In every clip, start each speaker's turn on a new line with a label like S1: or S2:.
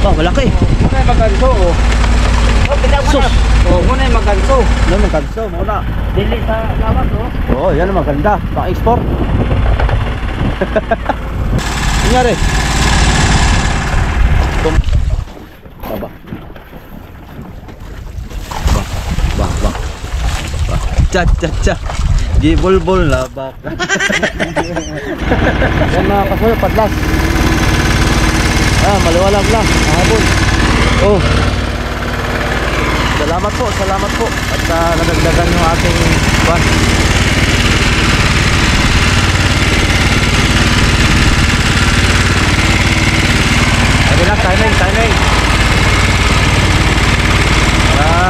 S1: Oh, malaki.
S2: Muna yung maganso, oh. Oh, bitaw mo na. Oh, muna yung maganso.
S1: Ano magkanso? Muna.
S2: Dili sa lawas, oh.
S1: Oo, yan ang maganda. Pang-export. Nangyari? Baba. Ba. Cha. Gibulbul na baka. Yan mga kasuyo, padlas. Maliwalag na. Habol. Oh. Salamat po. At nadagdagan yung ating buwan. Sabi na, timing.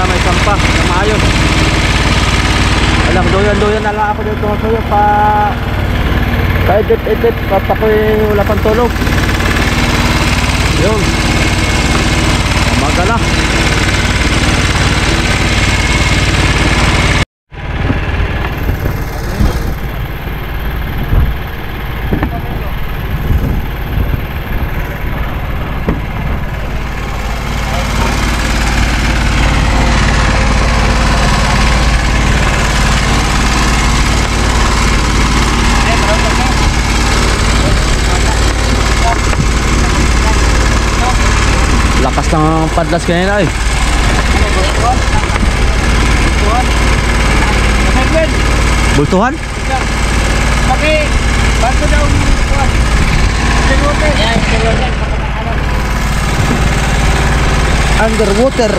S1: May sampah na maayos. Alam, doyan na lang ako dito kasuyo pa edit at ako'y wala pang tulog. Yun. Umaga na. Lakas ng padlas kanina eh. Bultuhan?
S2: Pati, bago daw buwan. Underwater. Yan,
S1: Underwater.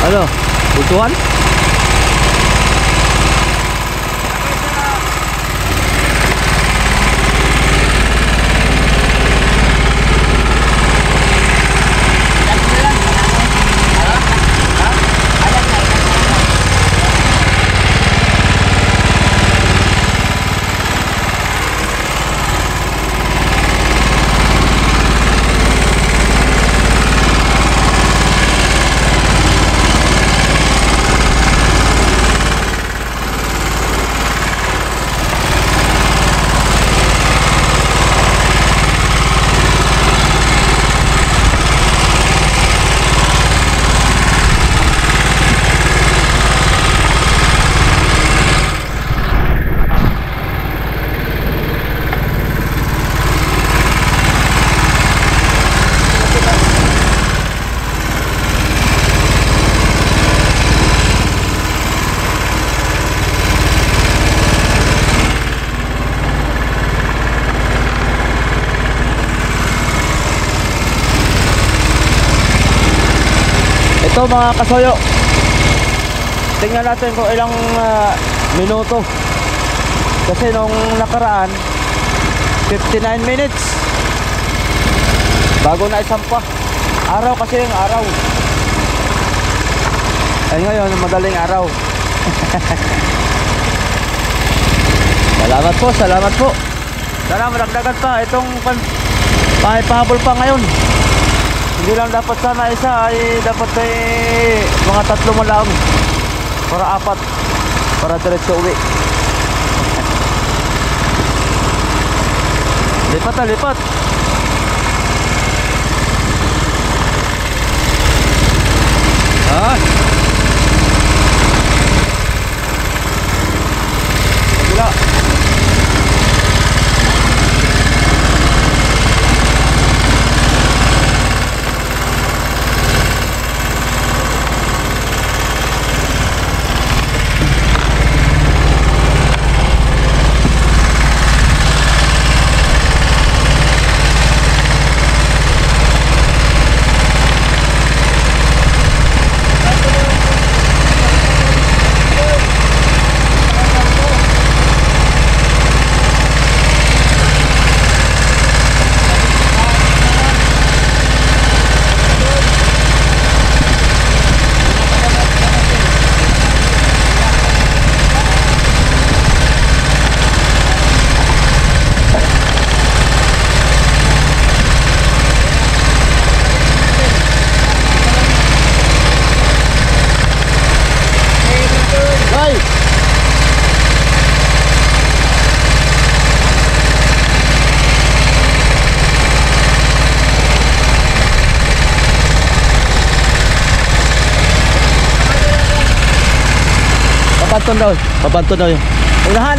S1: Ano? Bultuhan? Ito mga kasoyo, tingnan natin kung ilang minuto. Kasi nung nakaraan 59 minutes bago na isampa. Araw kasi yung araw. Ay ngayon madaling araw. Salamat po. Sana madagdagan pa itong pahabol pa ngayon. Hindi lang dapat sana isa, ay dapat ay mga 3 mo lang para 4 para diretso uwi. Lipat. Kabila. papanton daw. Papanton daw yun. Unahan.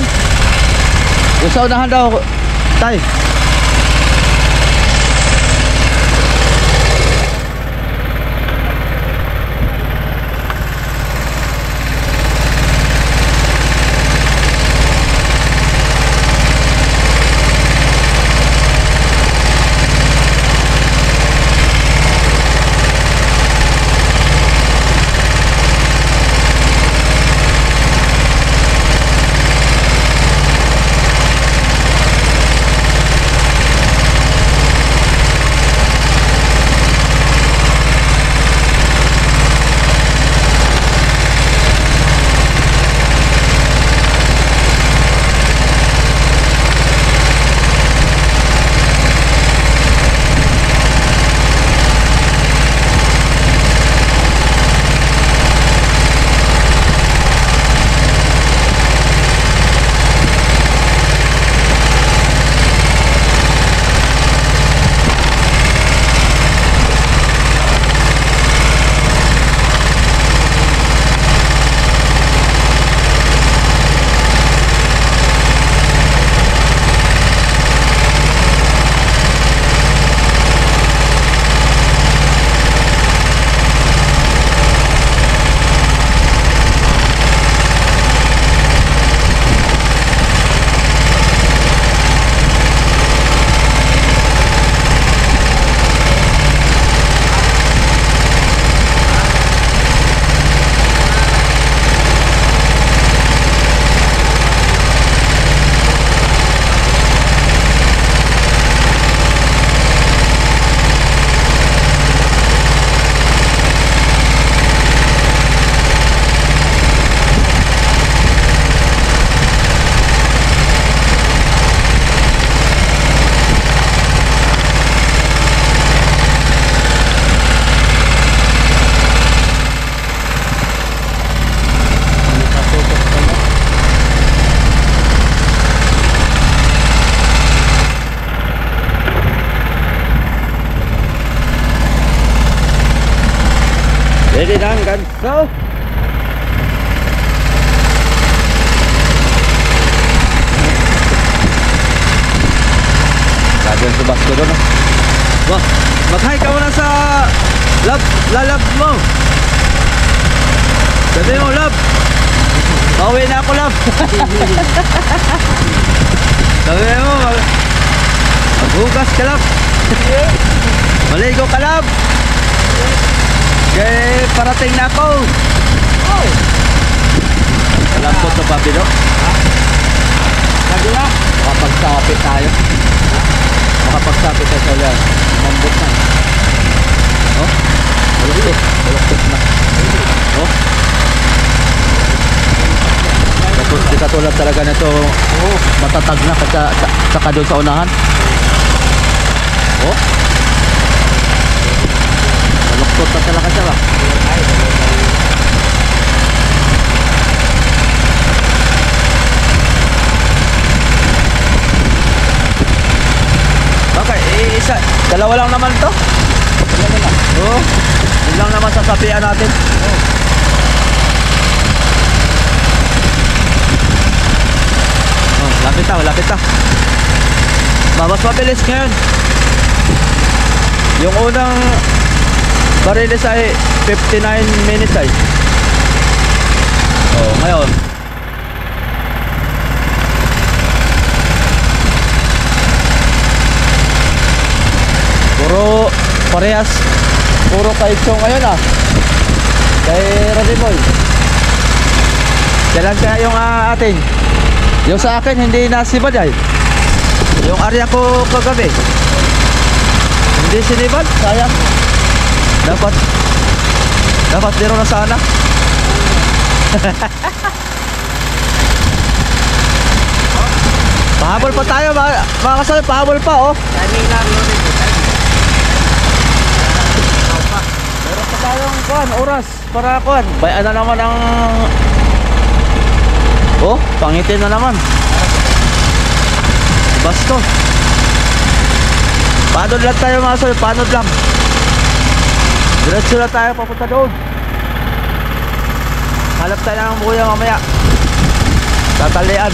S1: Yung sa unahan daw, tay. Ready na ang ganso. Kagyan sa basko doon. Wah, mag-hi ka muna sa lalab mo. Sabi mo, love. Pauwi na ako, love. Sabi mo, maghugas ka, love. Maligo ka, love. Kaya parating na ako. Alam ko ito, papi, no?
S2: Sabi na.
S1: Makapagsapit tayo. Makapagsapit tayo sa ulan. Mambot na. Oh? Baluktot. Baluktot na. Oh? Di katulad talaga nito. Matatag na saka doon sa unahan. Oh? Baluktot na talaga siya ba? Okay, isa. Dalawa lang naman to. Dalawa lang. Oo. Yun lang naman sasabihan natin. Oh, lapit na, lapit na. Mas mabilis ngayon. Yung unang bariles ay 59 minutes ay. Oh, ngayon. Puro parehas. Puro kaitsyo ngayon ah. Kay Radiboy. Kailan kaya yung atin? Yung sa akin hindi nasibad ay. Yung area ko kagabi hindi sinibad, sayang. Dapat dito na sana. Pahabol pa tayo mga kasal, pahabol pa oh.
S2: Kanina lang yun.
S1: Meron pa tayong oras para kuan. Bayan na naman ang oh, pangitin na naman. Basto. Panod lang tayo mga kasal, panod lang. Diretso na tayo papunta doon. Halap tayo ng buya mamaya. tatalian.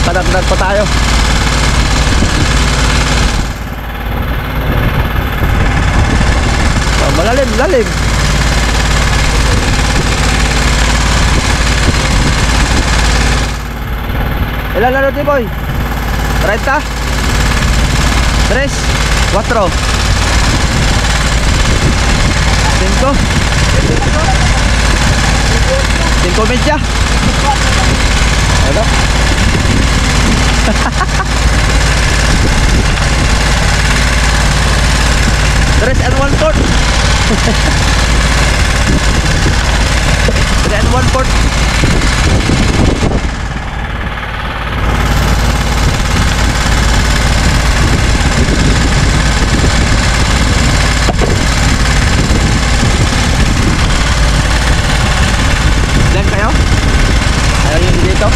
S1: Kadagdag pa tayo. Malalim, lalim. Ilan na natin, boy? 30? 3? 4? 5? 5 media? Ano? 3 and 1/4. 3 and 1/4. Diyan kayo? Ayaw yung dito?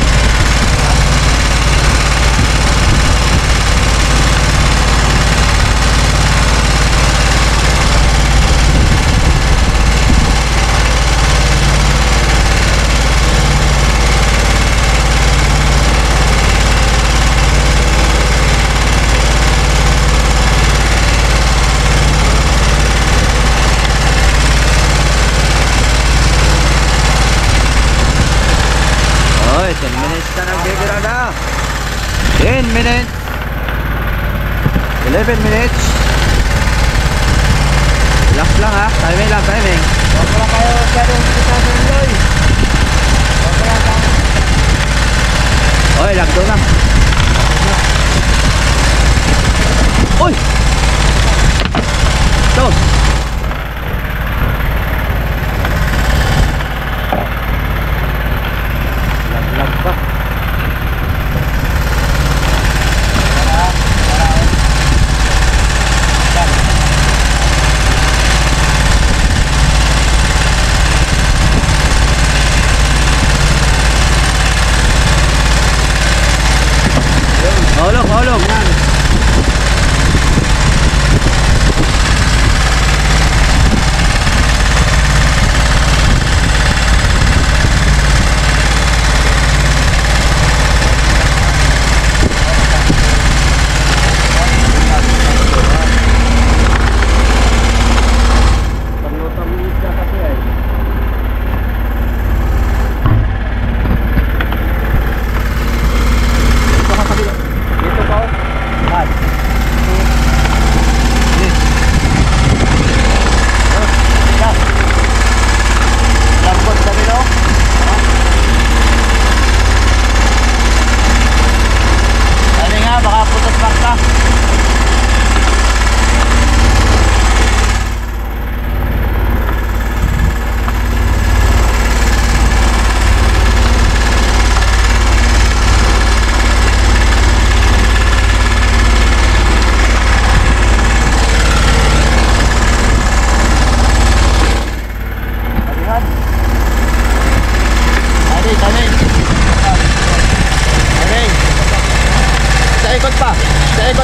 S1: Oy, 10 minutes na nagbibirada. 10 minutes. 11 minutes. Relax lang ha. Timing lang, timing.
S2: Huwag mo lang kayo masyadong Loy. Huwag mo lang kayo.
S1: Oy, lagdo na. Oy! Ito. Lag pa. Mahulog, mahulog.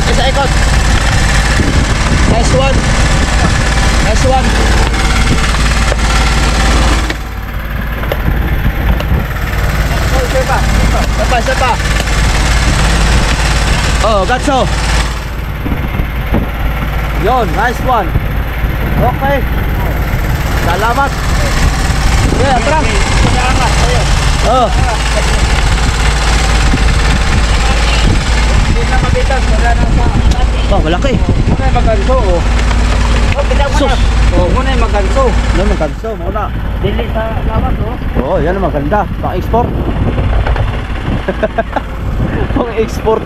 S1: Isa ikot. S1. S1. Isa pa. Oh, gatso. Yon, nice one. Okay. Salamat. Okay, atrang.
S2: Salamat. Ayun.
S1: Oh.
S2: Hindi na mabitas. Wala na sa atin.
S1: Oh, malaki.
S2: Muna yung maganso. Oh, kita mo na. Oh, muna yung maganso.
S1: Ano man kanso muna.
S2: Dili sa lawas, oh.
S1: Oh, yan ang maganda. Pang-export. Pang-export.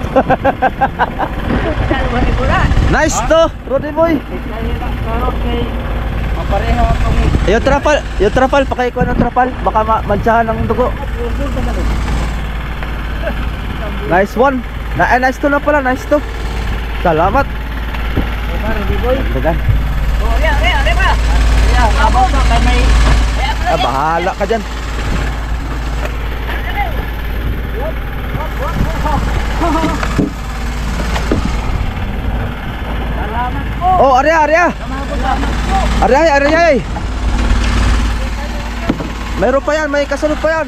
S1: Nice to, Rudy boy.
S2: Mapareho akong
S1: Yung trapal, pakikuha ng trapal. Baka mantsahan ng dugo. Nice one. Nice to na pala, nice to. Salamat.
S2: Rudy boy.
S1: Dagan.
S2: Oh, ari ba? Abot na kay may.
S1: Bahala ka dyan.
S2: Salamat po.
S1: Oh, Arya. Arya. Mayroon pa yan, may kasunod pa yan.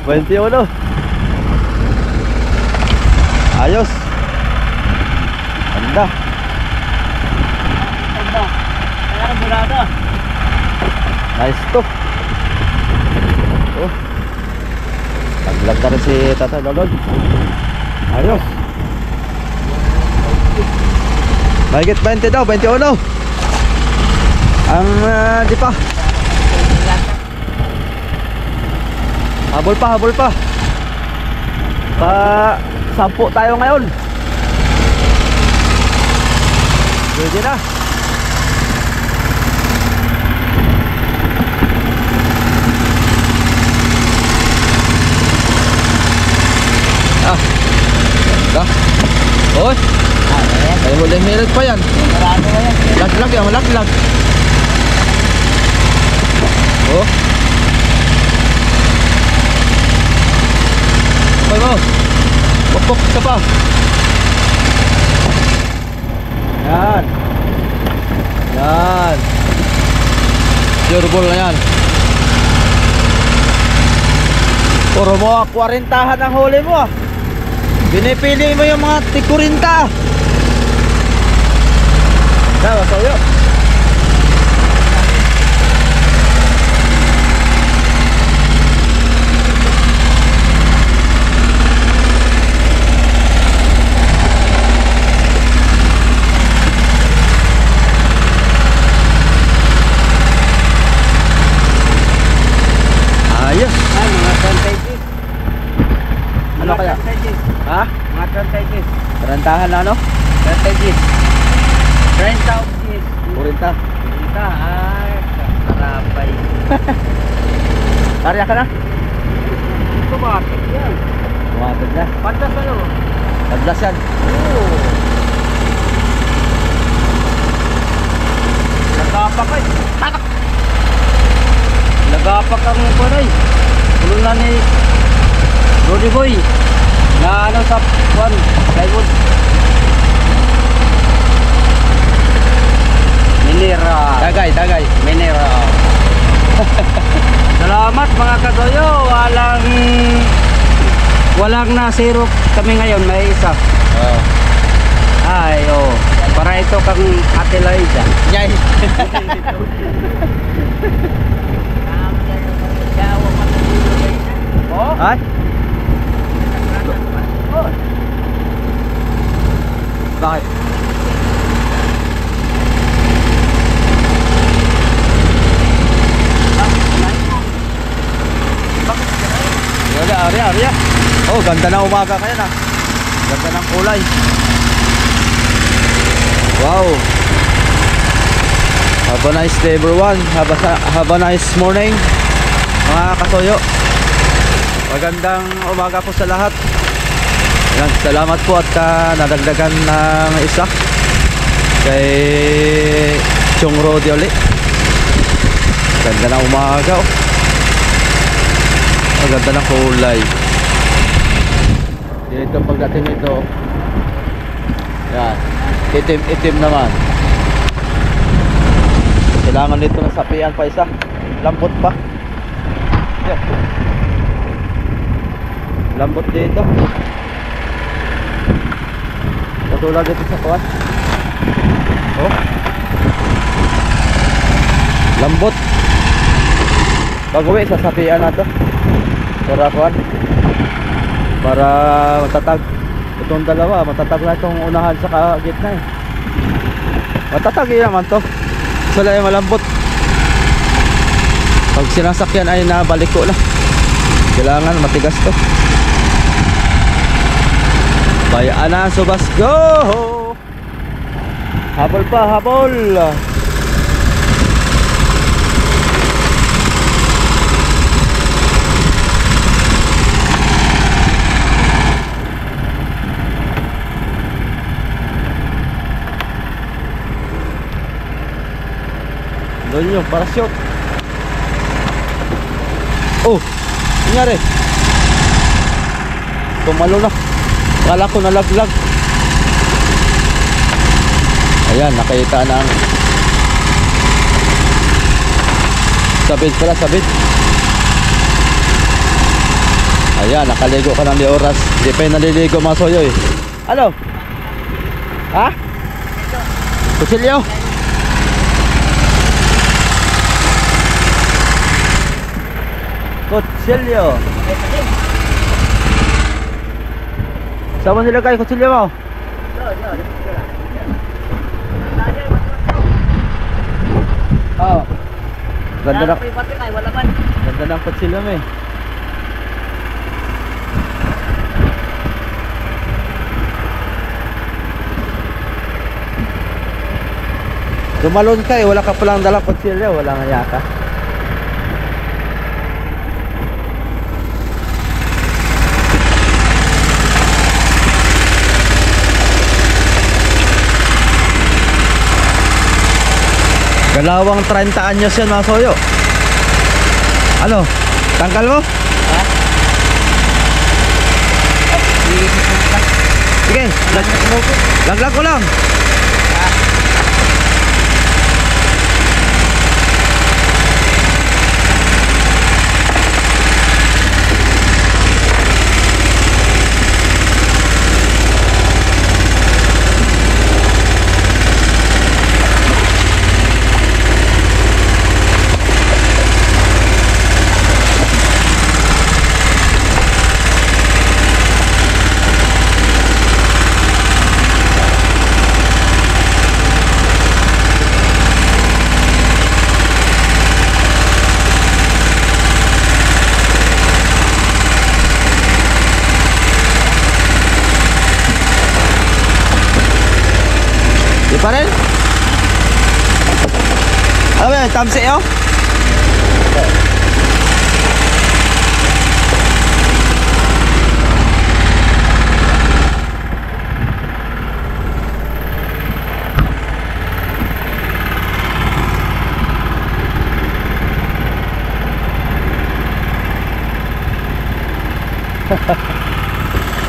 S1: 21. Ayos. Ganda.
S2: Ganda. Kaya ka durada.
S1: Nice to. Oh. Naglag na rin si Tatay Lolod. Ayos. Mahigit 20 daw, 21. Ang di pa. Habol pa, habol pa. Pa 10 tayo ngayon. Pwede na. Ah. Ganda. Oy. Ay huli minute pa yan.
S2: Marami na yan.
S1: Laglag yan, laglag. Oh. Ay mo. Pokpok ka pa. Yan. Yan. Pure ball na yan. Puro mo 40han ang huli mo ah. Pinipili mo yung mga tikurinta. Dawa sayo. Ayos.
S2: Ay, mga 20 Gs.
S1: Ano kaya?
S2: 20 Gs.
S1: Ha?
S2: Mga 20 Gs.
S1: Tarantahan na ano?
S2: 20 Gs. 30 Gs.
S1: Kurinta.
S2: Kita, ay, karapay.
S1: Karya ka na?
S2: Tumatik yan.
S1: Tumatid na.
S2: Pantas ano?
S1: Taglas yan.
S2: Oo. Nagapak ay. Tatak! Nagapak ang kunay. Tulong na ni Rudy Boy. Na ano sa plywood. Mineral.
S1: Tagay, tagay.
S2: Mineral. Salamat mga kadoyo. Walang nasiro kami ngayon. May isa.
S1: Oh.
S2: Ay, oh. Para ito kang Ate Liza.
S1: Nyay.
S2: Oh?
S1: Ay? Bakit? Arya. Oh, ganda na umaga kaya na. Ganda ng kulay. Wow. Have a nice day everyone. Have a nice morning. Mga katoyo. Magandang umaga po sa lahat. Yan, salamat po at nadagdagan ng isa kay Chong Rodi ulit. Ganda na umaga oh. Ang ganda ng kulay. Dito pagdating nito. Yan. Itim naman. Kailangan dito ng sapian pa isa. Lambot pa. Yan. Lambot dito. Katulad dito sa kuwan. Oh. Lambot. Pag-uwi sasapian na to. Para kuwan. Para matatag. Itong dalawa, matatag na itong unahan sa gitna eh. Matatag yun naman to. Sila yung malambot. Pag sinasakyan ay nabalik ko na. Kailangan matigas to. Bayaan na, subas go! Habol pa, habol! Doon yung parachute. Oh, nangyari. Tumalo na. Akala ko nalaglag. Ayan, nakita na ang sabit pala, sabit. Ayan, nakaligo ka ng di oras. Hindi pa yung naliligo mga soyoy. Ano? Ha? Kutsilyo? Kutsilyo. Saan mo nilagay kutsilyo mo?
S2: Oh.
S1: Ganda ng,
S2: Wala man.
S1: ganda ng kutsilyo mo eh. Tumalon ka eh, wala ka palang dalang kutsilyo, wala nga yaka. Galawang 30 anyos yan mga soyo. Ano? Tanggal mo?
S2: Ha?
S1: Sige, laglag ko lang. Di pa rin? Ano ba yun? Tamsi yun?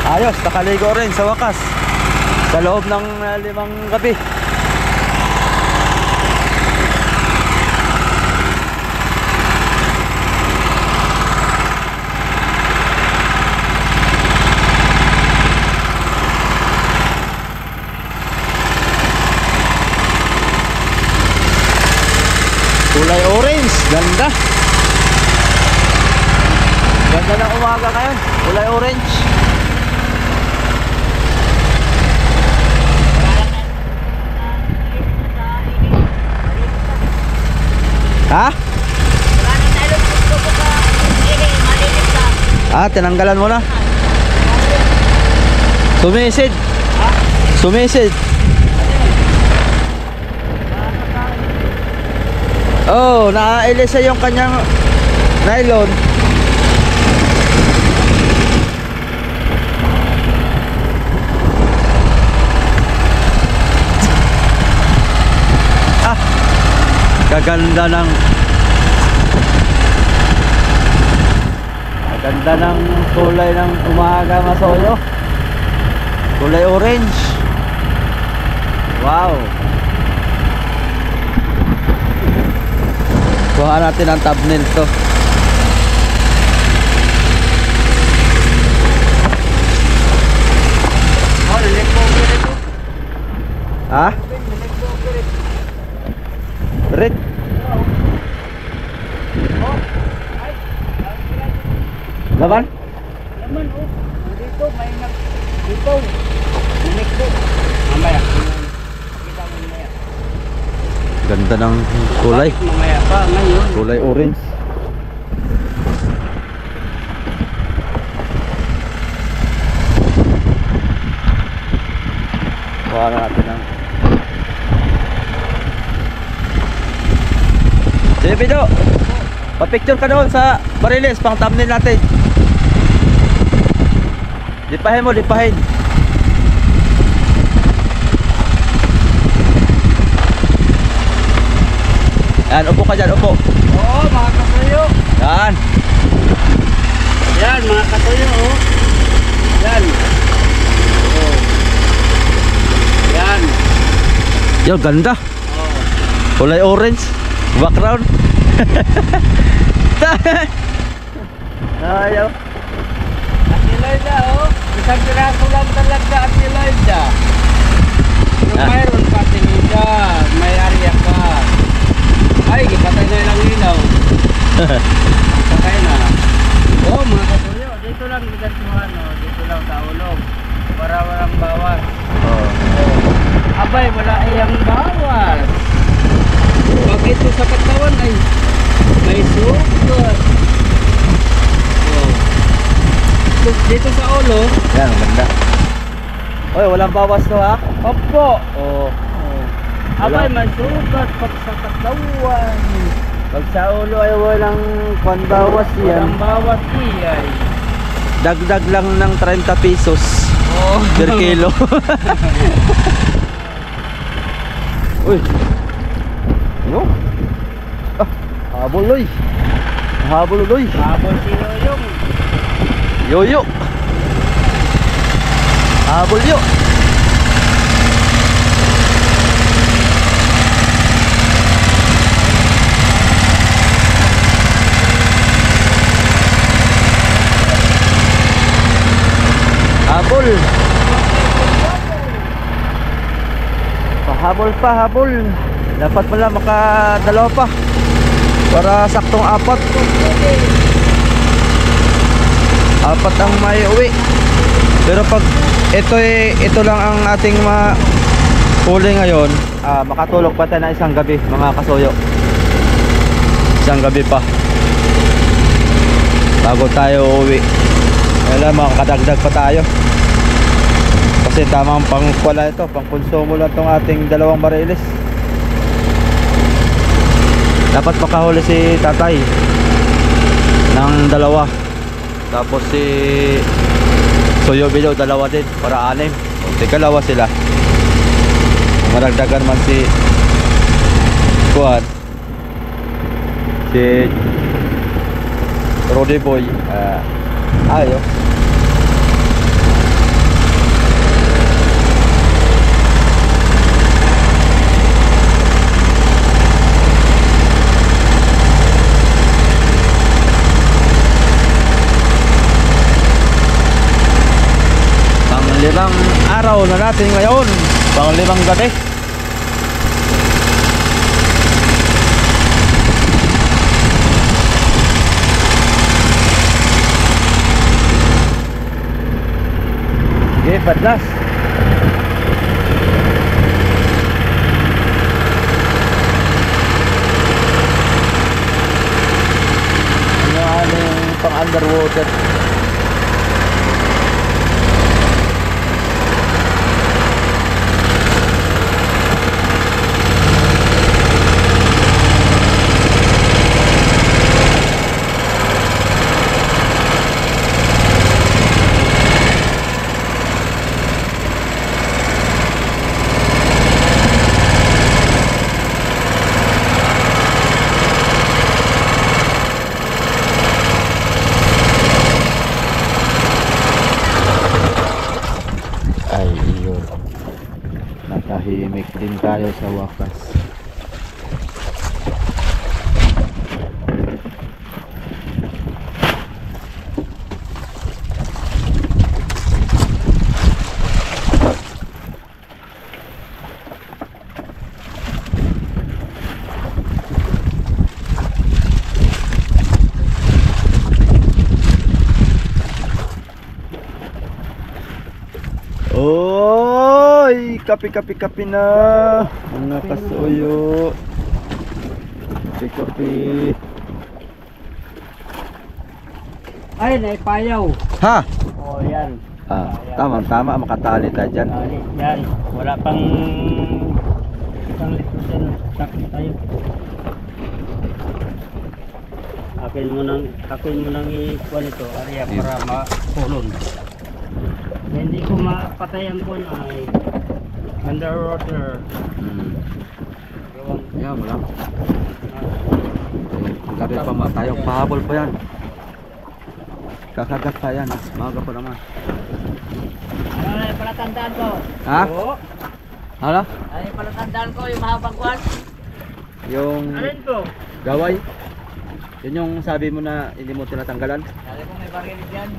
S1: Ayos, nakaligo rin sa wakas. Sa loob ng 5 gabi. Kulay orange, ganda. Ganda ng umaga ngayon, kulay orange. Ha? Ah, tinanggalan mo na. Sumisid. Sumisid. Oh, nailisa yung kanyang nylon. Ah, kaganda ng kulay ng umaga mga soyo. Kulay orange. Wow. Kuha natin ang thumbnail to. Ha? Red? Laban?
S2: Laman oh. Dito may dito. Ninik po. Mamaya. Kita mo mamaya.
S1: Ganda ng kulay.
S2: Mamaya pa ngayon.
S1: Kulay orange. Kuha natin ang sige Pido, pa-picture ka doon sa bariles pang thumbnail natin. Lipahin mo, lipahin. Yan, upo ka dyan, upo.
S2: Oo, mga katuyo.
S1: Yan.
S2: Yan, mga katuyo oh. Yan. Oh. Yan.
S1: Yo, ganda.
S2: Oh.
S1: Kulay orange. Background. Ayaw.
S2: Lloyda, oh. Isang piraso lang talaga at si Lloyda. Yung
S1: Ah.
S2: mayroon pa tinida, may area ka. Ay, ipatay na ilang ilaw. Patay na. Oh, mga kasuyo, dito lang gagatuhan, oh. Dito lang sa ulog. Para walang bawas.
S1: Oh.
S2: Oh. Abay, wala iyang bawas. Pag ito sa katawan ay may sugat. Oh. Dito sa ulo,
S1: Yan, ang ganda. Oy, walang bawas to ha?
S2: opo.
S1: Oo.
S2: Oh. Abay, may sugat pag sa katawan.
S1: Pag sa ulo ay walang panbawas yan.
S2: Walang bawas iyan.
S1: Dagdag lang ng 30 pesos
S2: Oh.
S1: per kilo. Uy. Ano? Ah, habol loy. Habol loy.
S2: Habol si Yoyong.
S1: Yoyo. Habol yo. Habol. Pahabol pa, habol. Dapat pala makadalawa pa. Para saktong apat. Apat ang may uwi. Pero pag ito lang ang ating huli ngayon, makatulog pa tayo na isang gabi, mga kasuyo. Isang gabi pa bago tayo uwi. Kaya makakadagdag pa tayo. Kasi tamang pangkuwala ito, pang konsumo lang itong ating dalawang bariles. Dapat makahuli si tatay ng dalawa. Tapos si Suyo Bilo dalawa din para 6. O, tigalawa sila. Kung maragdagan man si Kuan, si Rudy Boy, ayos. Pang-limang araw na natin ngayon. Pang-limang gabi. Okay, padlas. Ano aling pang underwater? Ay, yun. Nakahimik din tayo sa wakas. Oy, kapi na mga kasuyo. Kapi.
S2: Ay, naipayaw.
S1: Ha?
S2: Oh, yan.
S1: Tama, makatali tayo dyan.
S2: Yan. Wala pang isang litro dyan. Sakit tayo. Akin mo nang ikuha nito. Area para makulong. Hindi ko mapatayan ko ay underwater.
S1: Yan, wala. Gabi pa tayo, pahabol pa yan. Kakagat pa yan, maga pa naman.
S2: Ano na yung palatandaan ko?
S1: Ha?
S2: Oo.
S1: Hala?
S2: Ano yung palatandaan ko, yung mahabang kwan?
S1: Yung
S2: Alin ko?
S1: gaway. Yun yung sabi mo na hindi mo tinatanggalan.
S2: Sabi ko may baril dyan.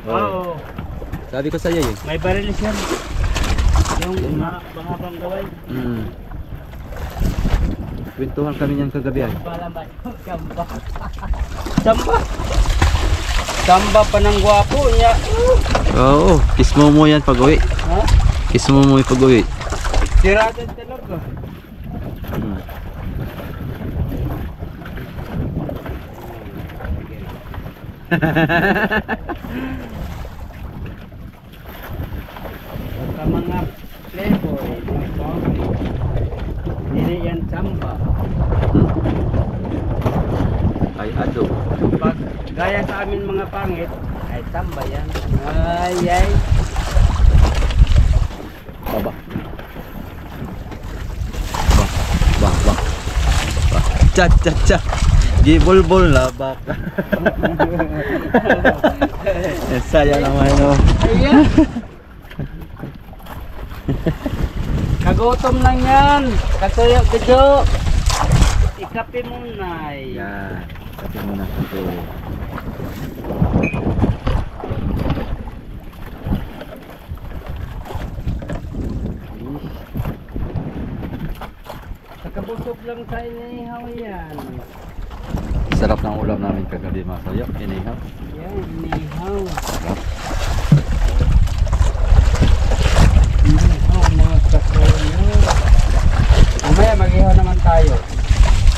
S2: Oo.
S1: Sabi ko sa'yo eh.
S2: May barilis yan. Yung bangabang gaway.
S1: Kwentuhan kami niyan kagabi ay.
S2: Samba. Samba. Samba pa ng gwapo niya.
S1: Oo, kiss mo mo yan pag uwi.
S2: Ha?
S1: Kiss mo mo yung pag uwi.
S2: Siratan talaga. Sa mga playboy, mga pogi, hindi yan samba.
S1: Ay ado.
S2: Pag gaya sa amin mga pangit, ay samba yan. Ay.
S1: Baba. Bah. Cha. Gibol-bol na baka. Saya naman no.
S2: Ayan. Kagutom lang yan. Katuyo kidyo. Ikape muna.
S1: Yan. Kasi muna ito.
S2: Nakabusog lang tayo na ihaw yan.
S1: Sarap ng ulam namin kagabi mga sayo. Inihaw.
S2: Yan, inihaw.
S1: Sarap.
S2: Inihaw mga katuyo. Mamaya mag-ihaw naman tayo.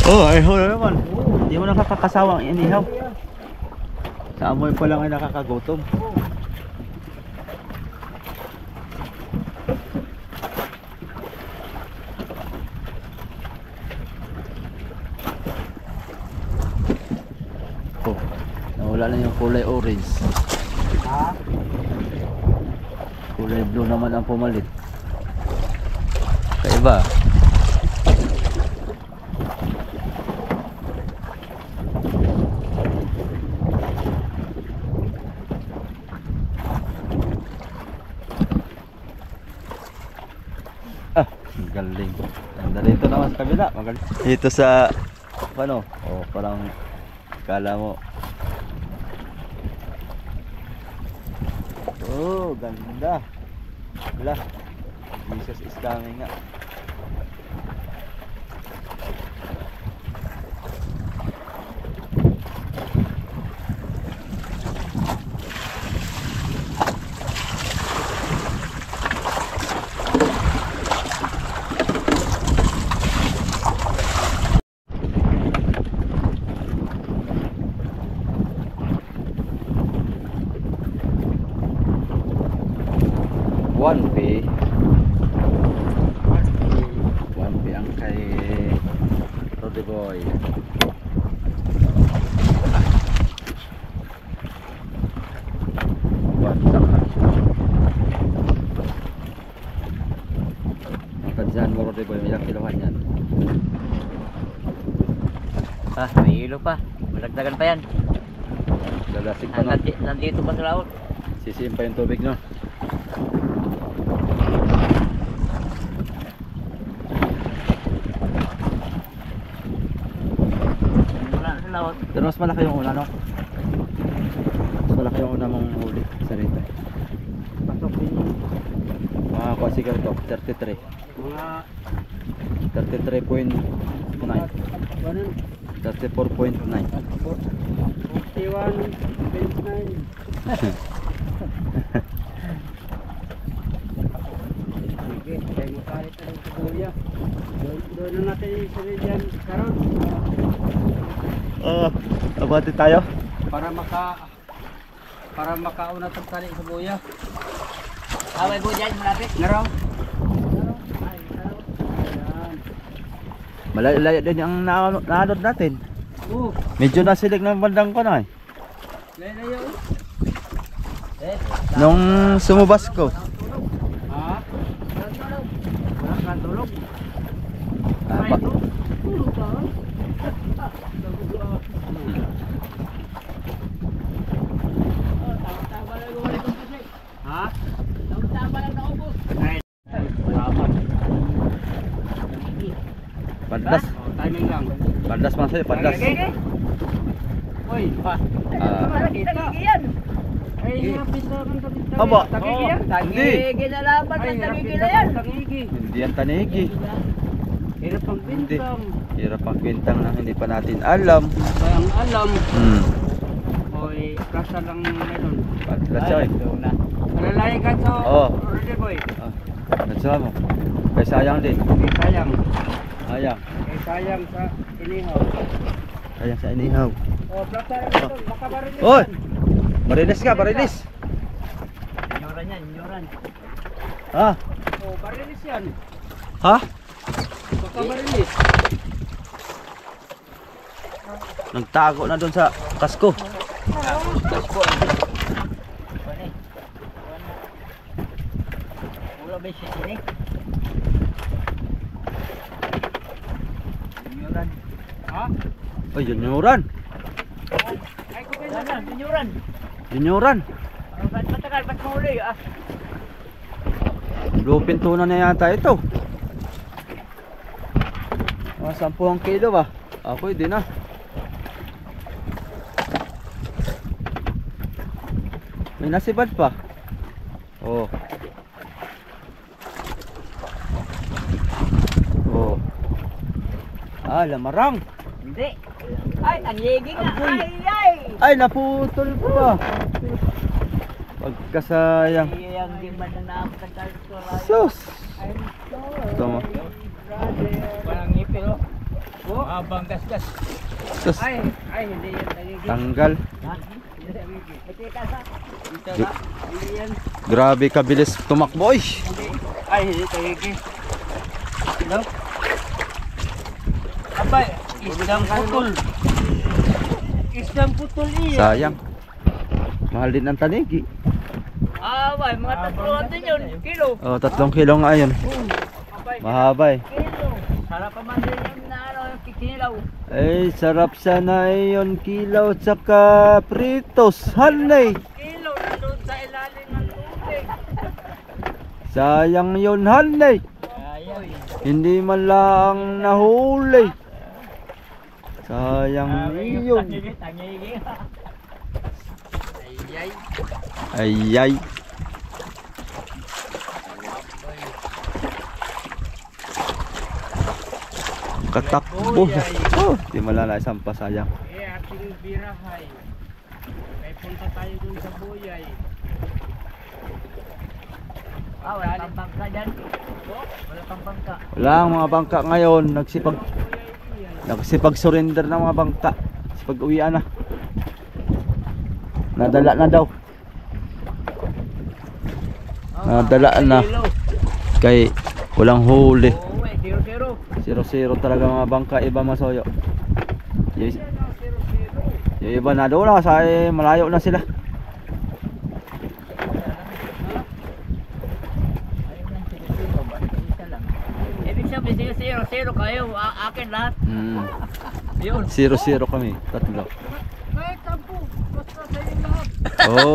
S1: Oh, ay ho naman. Hindi mo nakakasawang inihaw. Sa amoy pa lang ay nakakagutom. Oh, nawala na yung kulay orange.
S2: Ha?
S1: Kulay blue naman ang pumalit. Kaiba. Galing. Ganda dito naman sa kabila. Magaling. Dito sa ano? Oh, parang kala mo. Oh, ganda. Wala. Jesus is coming nga. One P ang kay Roddy Boy. Tadyahan mo Roddy Boy, ilang kilohan yan?
S3: May ilo pa. Malagdagan pa yan.
S1: Galasig pa no?
S3: Nandito pa sa laot.
S1: Sisiim pa yung tubig no?
S3: Wala sa laot.
S1: Pero mas malaki yung una no? Mas malaki yung una mong huli sa rito.
S2: Pasok din yun.
S1: Mga kwasigar to, 33.
S2: Mga
S1: 33.9
S2: ganun.
S1: 34.9
S2: 41.9. Sige, tayo makalit na ng kuya. Doon na natin yung sarili dyan karon.
S1: abati tayo.
S2: Para makauna itong tali sa buya.
S3: May po dyan, malapit.
S2: Naraw.
S1: Malayo din ang naanod natin. Medyo nasilig ng bandang ko na eh.
S2: Layo.
S1: Nung sumubas ko.
S2: Ha? Wala kang tulog. Tulog ka? Ha?
S3: Tama lang na ubos.
S1: Padlas.
S2: Timing lang.
S1: Padlas man sa'yo, padlas.
S2: Uy, pa.
S1: Ah,
S3: Nakita.
S2: Ay, hapit na ang tagigi.
S1: Aba.
S2: Tagigi yan.
S3: Tagigi na laban ng tagigi na yan.
S2: Tagigi.
S1: Hindi yan tanigi.
S2: Hirap ang
S1: Hindi.
S2: bintang.
S1: Hirap ang kwentang na hindi pa natin alam.
S2: Kaya ang alam,
S1: Hmm.
S2: oy, kasa lang meron.
S1: Patlatsoy.
S2: Malalay ka to,
S1: Oo.
S2: Roddy boy.
S1: Natsa mo. Kaya sayang din.
S2: Kay sayang.
S1: Sayang.
S2: Kay sayang sa inihaw.
S1: Sayang sa inihaw.
S2: Oh, plata rin ito. Baka barilis.
S1: Oy! Barilis ka, barilis.
S3: Inyoran yan, inyoran.
S1: Ha?
S2: Oh, barilis yan.
S1: Ha?
S2: Baka barilis.
S1: Nagtago na doon sa kasko.
S2: Kasko.
S3: Pwede. Ulo ba siya sini? Inyoran.
S2: Ha?
S1: Ay, junioran.
S2: Ay, kupin
S3: Yan
S2: na.
S3: na, inyoran.
S1: Junioran.
S3: Ba't matagal, ba't mahuli ah?
S1: Blue pintunan na yata ito. Mga 10 kilo ba? Ako hindi na. May nasibad pa. Oh. Oh. Ah, lamarang.
S3: Hindi. Ay, ang yegi nga. Ay.
S1: Ay, naputol pa. Pagkasayang.
S3: Ay, ang di man na nakapagkakal ko.
S1: Sus. Ito mo.
S2: Walang ngipin, oh. Oh, abang gasgas.
S1: Sus.
S2: Ay, hindi yan tagigi.
S1: Tanggal.
S3: Ha?
S2: Hindi tagigi.
S3: Ito ka sa.
S2: Dito na. Hindi yan.
S1: Grabe kabilis tumakbo. Ay.
S2: Hindi. Ay, hindi tagigi. Hello? Abay, isdang putol. Isdang putol iya.
S1: Sayang. Mahal din ang tanigi.
S3: Ah, bay, mga tatluhan din yun. Kilo.
S1: Oh, 3 kilo nga yun.
S2: Abay,
S1: Mahaba eh.
S3: Kilo. Sarap pa man din yung na ano, yung kikinilaw.
S1: Ay, sarap sana yun. Kilaw at saka pritos. Hanay.
S2: kilo nandun sa ilalim ng tubig.
S1: Sayang yun, hanay.
S2: Ayaw.
S1: Hindi man lang nahuli. Sayang yun.
S3: Tangigi.
S2: Ayay.
S1: Ayay. Katakbo. Oh, di malala isang pasayang.
S2: Eh, ating birahay. May punta tayo dun sa Buyay.
S3: Ah, wala pang bangka dyan. Wala pang bangka.
S1: Wala ang mga bangka ngayon. Nagsipag-surrender ng mga bangka. Sipag-uwian na. Nadala na daw. Nadala na. Kay walang huli.
S3: Oo, eh, zero-zero.
S1: 0-0 talaga mga bangka. Iba masoyo. Yung iba na doon na. Sa malayo na sila.
S3: Ayun lang, zero-zero ba? Isa lang. Ibig sabihin, zero-zero kayo. Akin lahat. Yun.
S1: 0-0 kami. Tatlo.
S2: Kahit tampo, basta sa'yo lahat.
S1: Oo.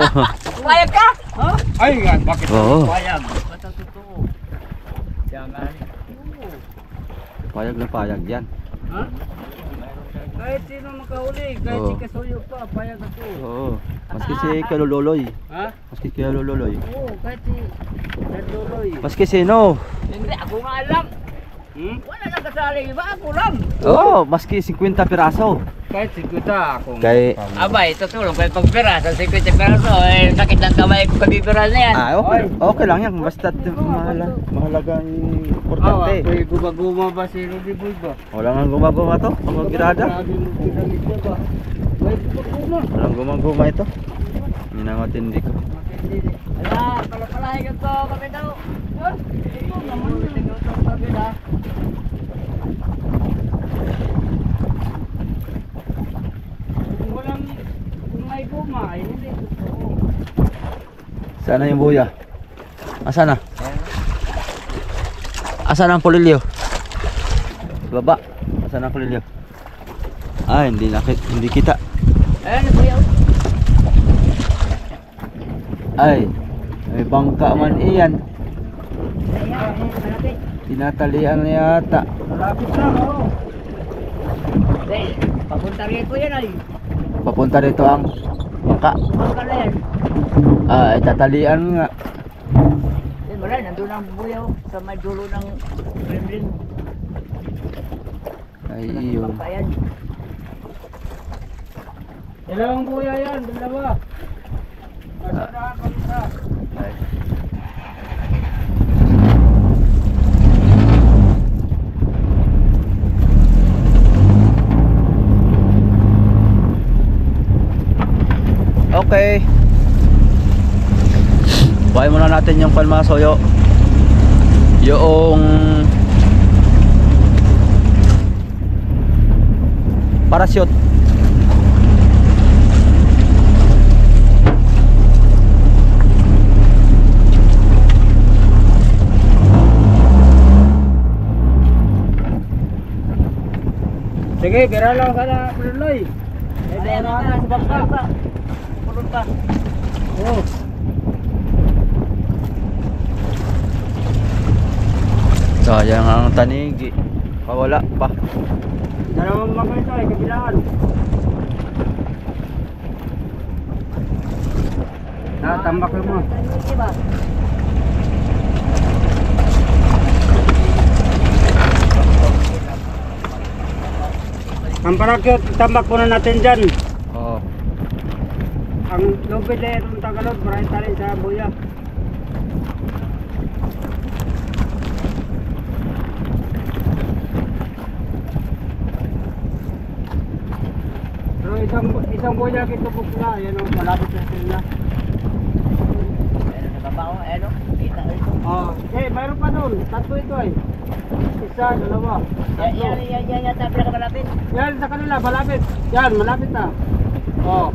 S3: Payag ka? Ha?
S2: Ay, nga, bakit?
S1: Oo.
S3: Payag. Basta totoo. Yan nga.
S1: Payag na payag yan.
S2: Ha? Kahit sino makahuli, kahit
S1: Oo.
S2: si Kasuyo pa, payag ako.
S1: Oo. Maski si Kalululoy.
S2: Ha?
S1: Maski si Kalululoy.
S2: Oo, kahit si Daduloy.
S1: Maski sino?
S3: Hindi, ako nga alam. Wala nang kasali. Iba ako lang.
S1: Oo. Maski 50 piraso.
S2: Kahit si Kuta ako.
S1: Kay...
S3: Abay, tutulong kayo pag pera. Sa 50 peraso, eh, sakit ng kamay ko kabibiral na yan.
S1: Ah, okay. Okay lang yan. Basta mahalaga yung importante.
S2: Ako'y gumaguma ba si Rudy Boy ba?
S1: Wala nga gumaguma to. Ang girada.
S2: Grabe mo pinamit niya ba? May gumaguma.
S1: Walang gumaguma ito. Hindi na matindi ko.
S3: Ala, palapalahin ko kami daw. Ito naman yun. Ito kami na.
S2: Kung walang, kung may guma, ay hindi.
S1: Sana yung buya? Asan na? Asan ang pulilyo? Baba. Asan ang pulilyo? Ah, hindi kita.
S3: Ayan, kuya.
S1: Ay, may bangka man iyan.
S3: Ayan, malapit.
S1: Tinatalian na yata.
S2: Malapit na, oo.
S3: Hey, papunta rin ko yan ay.
S1: Papunta rito ang bangka.
S3: Bangka na yan.
S1: Ay, tatalian nga.
S3: Eh, wala, nandun ang buyaw sa may dulo ng Kremlin.
S1: Ay, yun.
S3: Bangka yan.
S2: Dalawang buya yan, dalawa. Masaraan pa isa.
S1: Ay. Okay. Buhay muna natin yung palmasoyo. Yung parachute.
S2: Sige, bira lang ka na, Brunoy.
S3: Eh, meron na sa bangka. Pulot pa.
S2: Oh.
S1: Sayang ang tanigi. Pawala pa.
S2: Dalawang mga ito ay kabilaan. Tambak mo.
S3: Diba?
S2: Ang parakyot, tambak muna natin dyan.
S1: Oo.
S2: Ang lupit na itong Tagalog, maraming tali sa buya. Pero isang buya kito po sila, yan o, malapit na sila.
S3: Meron na kabaho, ano? Kita ito.
S2: Oh, mayroon pa doon, tatlo ito ay. Isa, dalawa, tatlo.
S3: Yan yata pinakamalapit.
S2: Yan sa kanila, malapit. Yan, malapit na. Oh.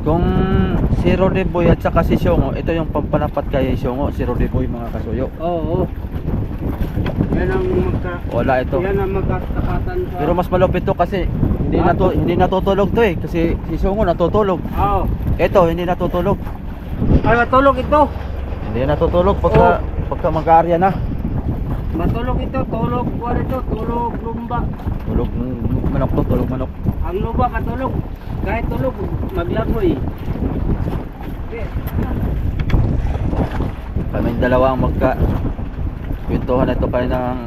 S1: Kung si Rodeboy at saka si Siongo, ito yung pampanapat kay Siongo, si Rodeboy mga kasuyo.
S2: Oo. Yan ang
S1: Wala ito.
S2: Yan ang magkatapatan sa...
S1: Pero mas malupit to kasi hindi natutulog to eh. Kasi si Siongo natutulog.
S2: Oo.
S1: Ito hindi natutulog.
S2: Ay, matulog ito.
S1: Hindi natutulog pagka mag-aarya na.
S2: Matulog ito. Tulog. Kuwan ito. Tulog lumba.
S1: Tulog manok to, tulog manok.
S2: Ang lumba katulog. Kahit tulog, maglagoy. Okay.
S1: Kaming dalawa ang kwentuhan ito pa ng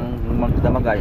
S1: magdamagay.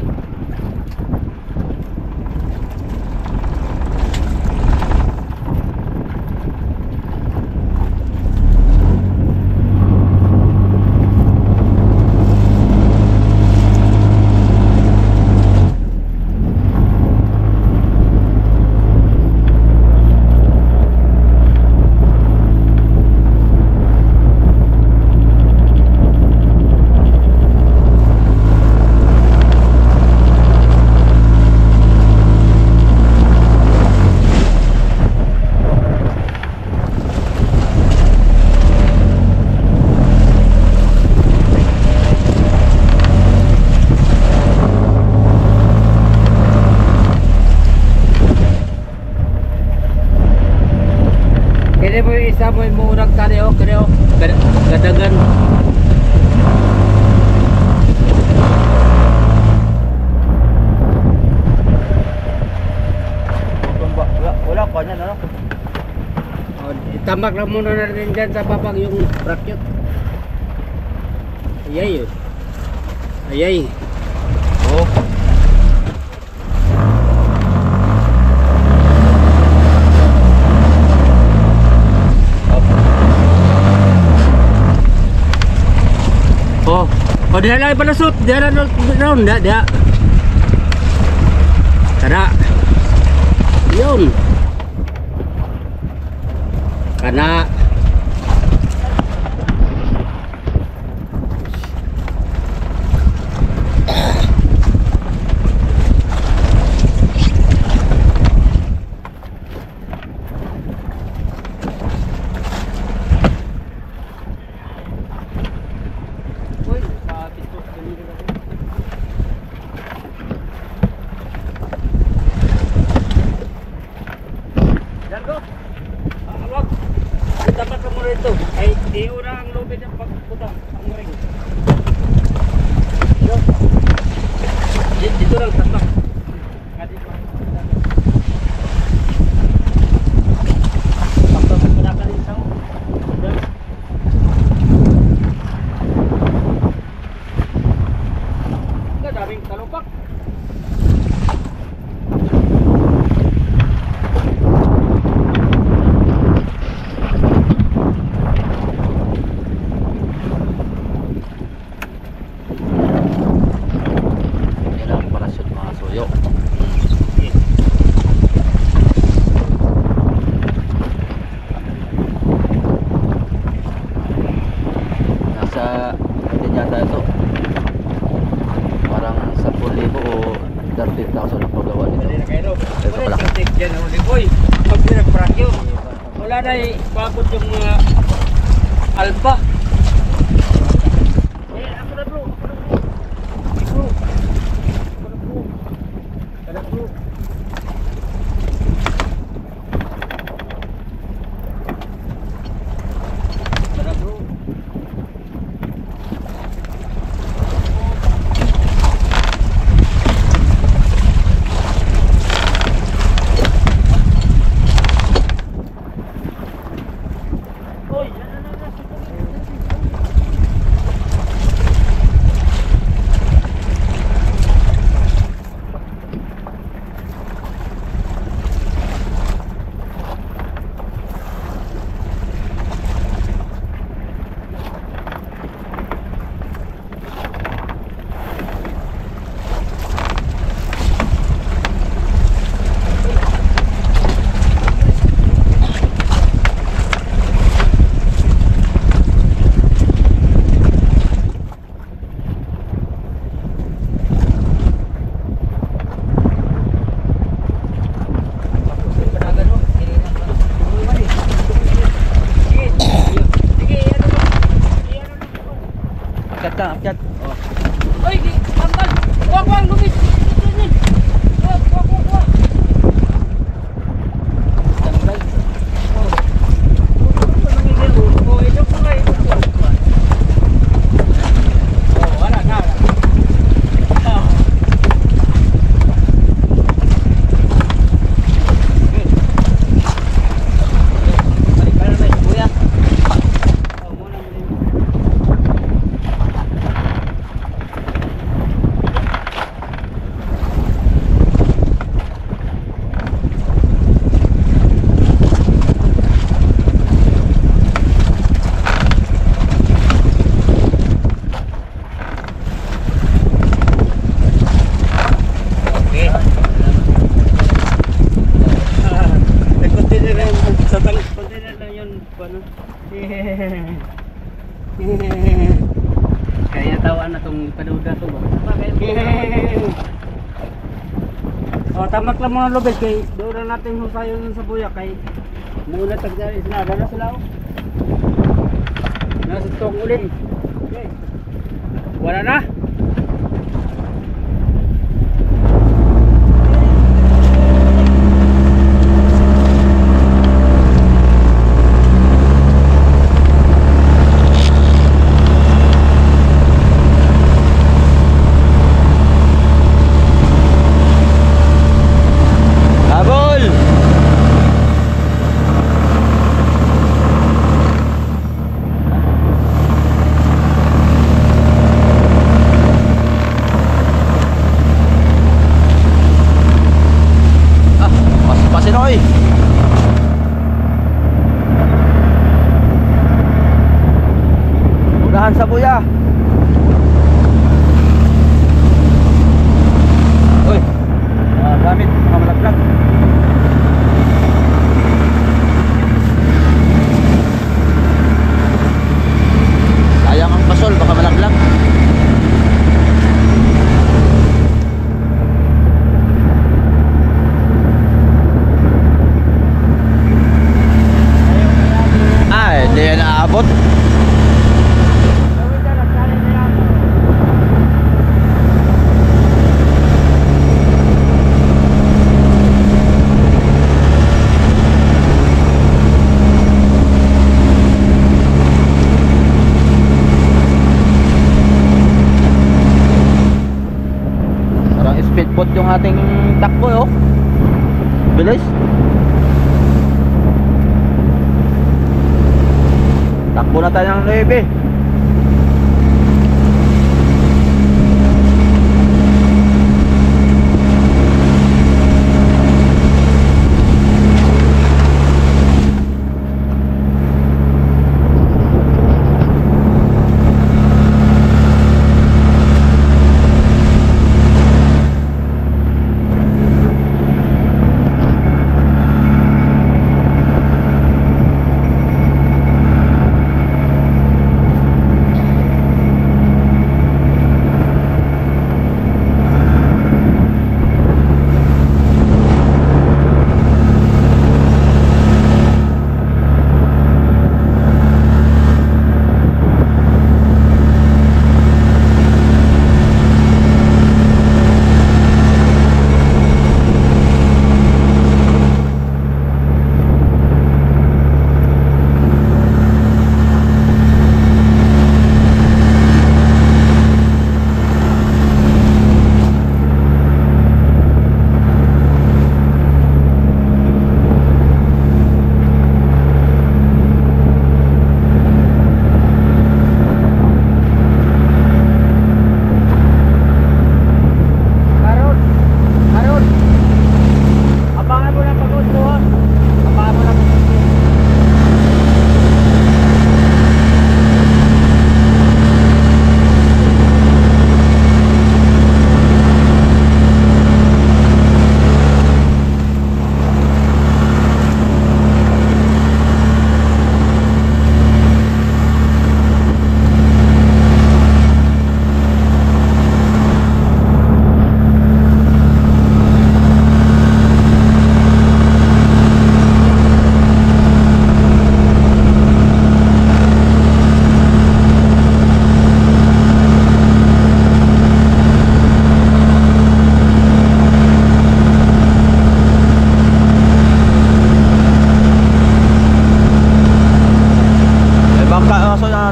S2: Kaya mo yung isa mo yung murag tali o, kaya o, gadagan.
S1: Wala pa niyan ano?
S2: O, itambak lang muna natin dyan sa papag yung bracket. Ayay yun. Ayay.
S1: Oh.
S2: Oh, diyan lang palasot, diyan lang dia. Kana. Yun. Kana. Uy, kapit po. Jago. Wag. Dapat ka muna ito. Ay, iura ang lubid ng pagputa. Ang ring. Dito lang, tatak. Dito. Pagpapat mo na ka rin sa daming talupak.
S1: Yan ang parasyon mga suyo. Nasa din yata ito. Parang 10,000 o 13,000 ang paggawa nito. Ito pala.
S2: Pag pinagprakyo, wala na bakod yung mga alba. Ako na bro. Kada bro. Kada bro.
S1: Akyat ka, akyat.
S2: Oy, tanggal. Wag, lumit. Wag. Tanggal. Oh, ito po nga, ito po. Oh, wala na. Balik ka na naman, kuya. Oh, muna. Nag-container lang sa container lang yun. Ano? Kaya tawaan na itong paduda to ba? O, tamak lang mga lubid kay doon na natin husayo sa buya kay muna tagdari sinada na sila o. Nasa tong ulit. Wala na.
S1: Habol! Pasinoy! Unahan sa buya! Uy! Gamit! Malambot yung ating takbo, oh. Bilis. Takbo na tayo ng 9.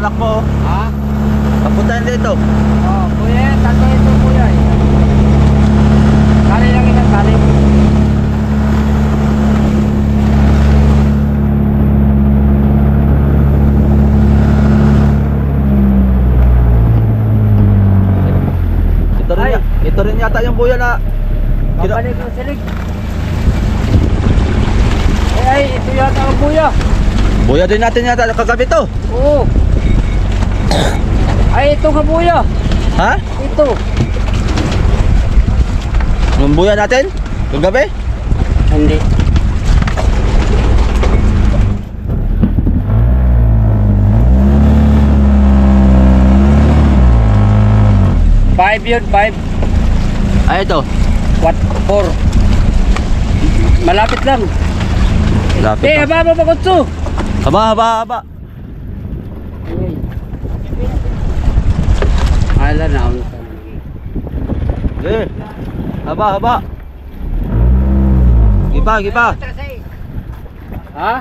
S1: Takbo.
S2: Ha?
S1: Papuntahin dito.
S2: Oh, kuya, tato ito kuya. Tali lang ina, tali.
S1: Ito rin yata yung buya na
S2: Babalik ko silig. Ay, ito yata ang kuya.
S1: buya din natin yata kagabi to.
S2: Oo. Ay, ito ka buya.
S1: Ha?
S2: Ito.
S1: Yung buya natin kagabi?
S2: Hindi. Five yun, 5.
S1: Ay ito.
S2: What? 4. Malapit lang.
S1: Lapit
S2: Eh,
S1: na.
S2: haba mo Kutsu.
S1: Haba.
S2: Ala na.
S1: Eh. Haba. Gipa.
S2: Ha?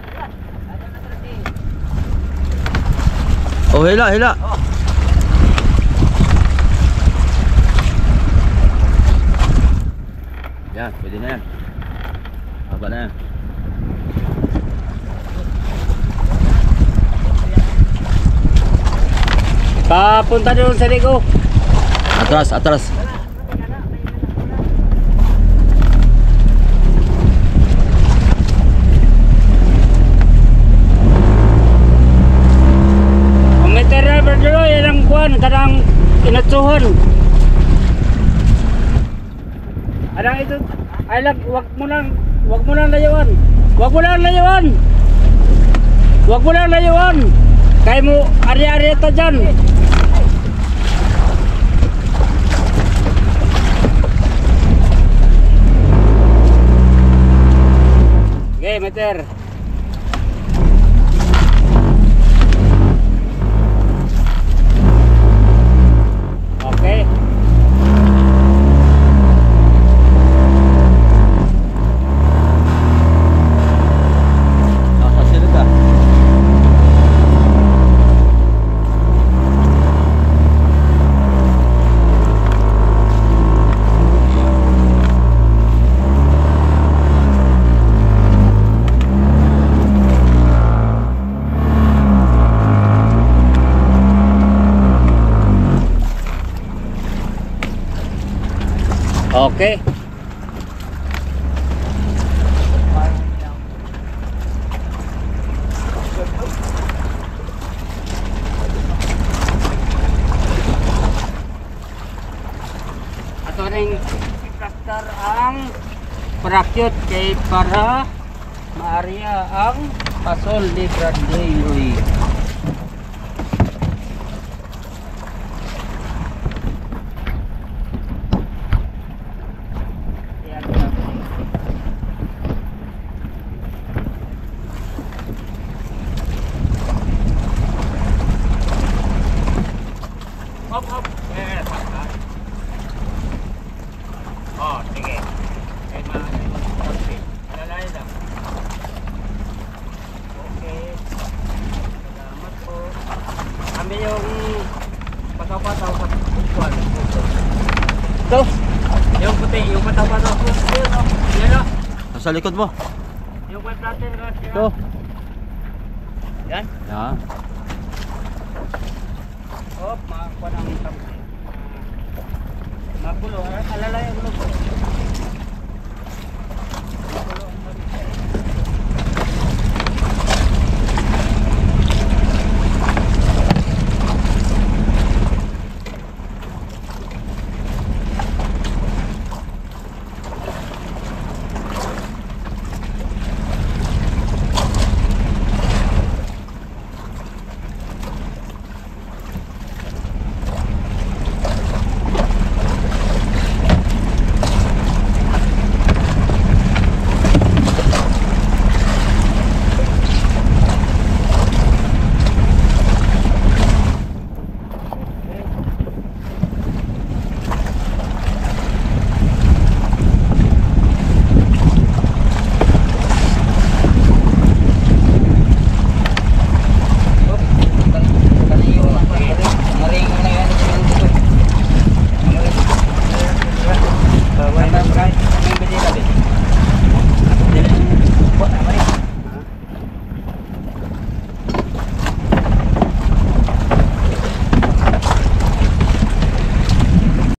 S1: Oh, hila. Yan, pwede na yan. Haba na yan.
S2: Papunta doon sa ligo.
S1: Atras.
S2: Ang material berdua yan ang kuhan, kanang inatsuhan. Anang ito, ay lang, wag mo lang layuan. Kaya mo, ari-ari ito dyan. Okay, meter. Okay.
S1: Nakasilid ka.
S2: Okay. Ato ring ikastar ang parakyot kay para maariya ang pasol di Bradley. Hop, hop. Oh, sige. Kay okay. Alalay lang. Okay. Salamat po. Kami yung pataw-pataw sa bukuan. Ito. Yung puti, yung pataw-pataw. Yan o. Yan o.
S1: Nasa likod mo.
S2: Yung wet natin.
S1: Ito.
S2: Yan.
S1: Yan.
S2: Oh, makakuha ng tamsi. Magulo. Alalay ang lupo.